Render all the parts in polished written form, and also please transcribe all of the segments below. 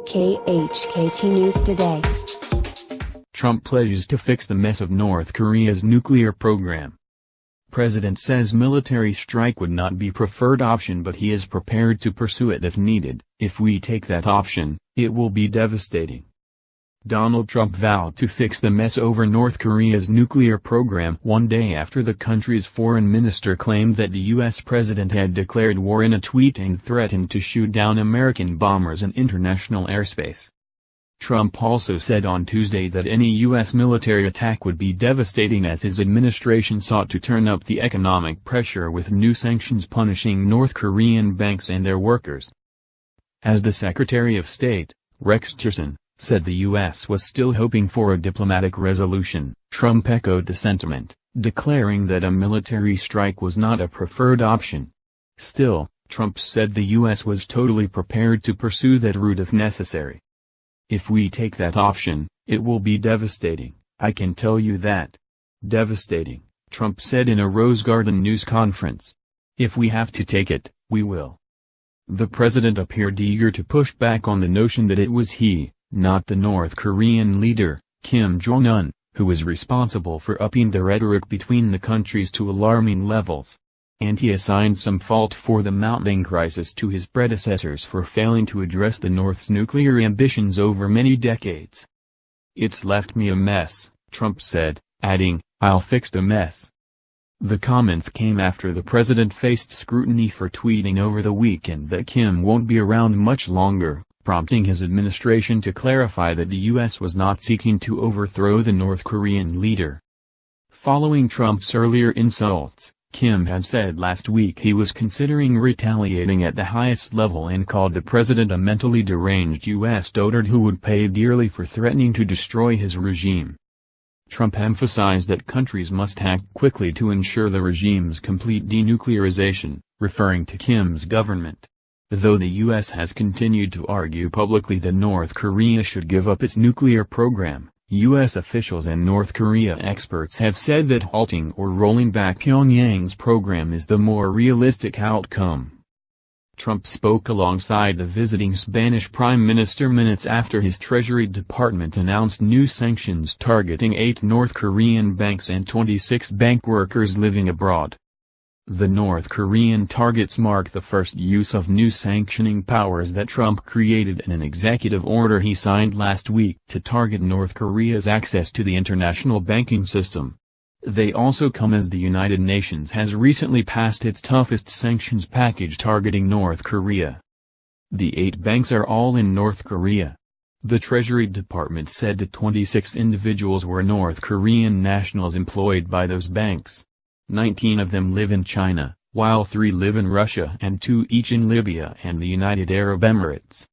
KHKT News Today. Trump pledges to fix the mess of North Korea's nuclear program. President says military strike would not be preferred option, but he is prepared to pursue it if needed. If we take that option, it will be devastating. Donald Trump vowed to fix the mess over North Korea's nuclear program one day after the country's foreign minister claimed that the U.S. president had declared war in a tweet and threatened to shoot down American bombers in international airspace. Trump also said on Tuesday that any U.S. military attack would be devastating, as his administration sought to turn up the economic pressure with new sanctions punishing North Korean banks and their workers. As the Secretary of State, Rex Tillerson, said the U.S. was still hoping for a diplomatic resolution, Trump echoed the sentiment, declaring that a military strike was not a preferred option. Still, Trump said the U.S. was totally prepared to pursue that route if necessary. If we take that option, it will be devastating, I can tell you that. Devastating, Trump said in a Rose Garden news conference. If we have to take it, we will. The president appeared eager to push back on the notion that it was he, not the North Korean leader, Kim Jong-un, who was responsible for upping the rhetoric between the countries to alarming levels. And he assigned some fault for the mounting crisis to his predecessors for failing to address the North's nuclear ambitions over many decades. "It's left me a mess," Trump said, adding, "I'll fix the mess." The comments came after the president faced scrutiny for tweeting over the weekend that Kim won't be around much longer, prompting his administration to clarify that the U.S. was not seeking to overthrow the North Korean leader. Following Trump's earlier insults, Kim had said last week he was considering retaliating at the highest level and called the president a mentally deranged U.S. dotard who would pay dearly for threatening to destroy his regime. Trump emphasized that countries must act quickly to ensure the regime's complete denuclearization, referring to Kim's government. Though the U.S. has continued to argue publicly that North Korea should give up its nuclear program, U.S. officials and North Korea experts have said that halting or rolling back Pyongyang's program is the more realistic outcome. Trump spoke alongside the visiting Spanish Prime Minister minutes after his Treasury Department announced new sanctions targeting 8 North Korean banks and 26 bank workers living abroad. The North Korean targets mark the first use of new sanctioning powers that Trump created in an executive order he signed last week to target North Korea's access to the international banking system. They also come as the United Nations has recently passed its toughest sanctions package targeting North Korea. The 8 banks are all in North Korea. The Treasury Department said that 26 individuals were North Korean nationals employed by those banks. 19 of them live in China, while 3 live in Russia and 2 each in Libya and the United Arab Emirates.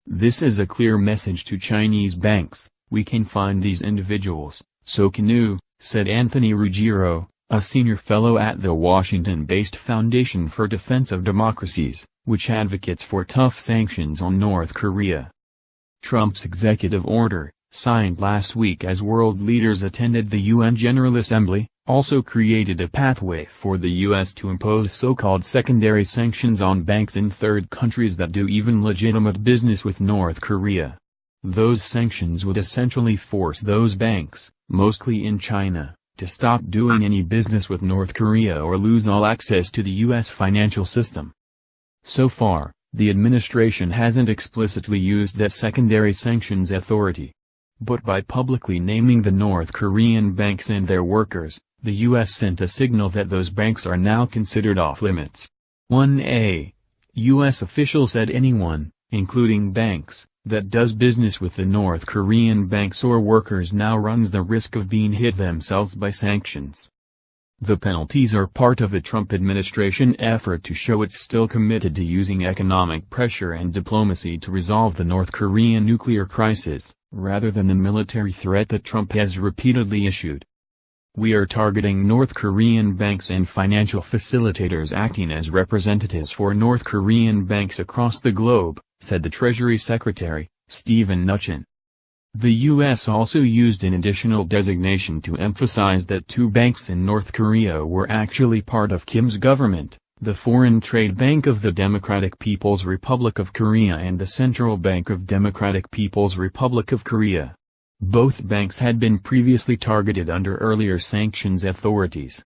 This is a clear message to Chinese banks: we can find these individuals, so can you, said Anthony Ruggiero, a senior fellow at the Washington-based Foundation for Defense of Democracies, which advocates for tough sanctions on North Korea. Trump's executive order, signed last week as world leaders attended the UN General Assembly, also created a pathway for the U.S. to impose so-called secondary sanctions on banks in third countries that do even legitimate business with North Korea. Those sanctions would essentially force those banks, mostly in China, to stop doing any business with North Korea or lose all access to the U.S. financial system. So far, the administration hasn't explicitly used that secondary sanctions authority. But by publicly naming the North Korean banks and their workers, the U.S. sent a signal that those banks are now considered off-limits. 1A. U.S. official said anyone, including banks, that does business with the North Korean banks or workers now runs the risk of being hit themselves by sanctions. The penalties are part of the Trump administration effort to show it's still committed to using economic pressure and diplomacy to resolve the North Korean nuclear crisis, rather than the military threat that Trump has repeatedly issued. "We are targeting North Korean banks and financial facilitators acting as representatives for North Korean banks across the globe," said the Treasury Secretary, Steven Mnuchin. The U.S. also used an additional designation to emphasize that 2 banks in North Korea were actually part of Kim's government, the Foreign Trade Bank of the Democratic People's Republic of Korea and the Central Bank of Democratic People's Republic of Korea. Both banks had been previously targeted under earlier sanctions authorities.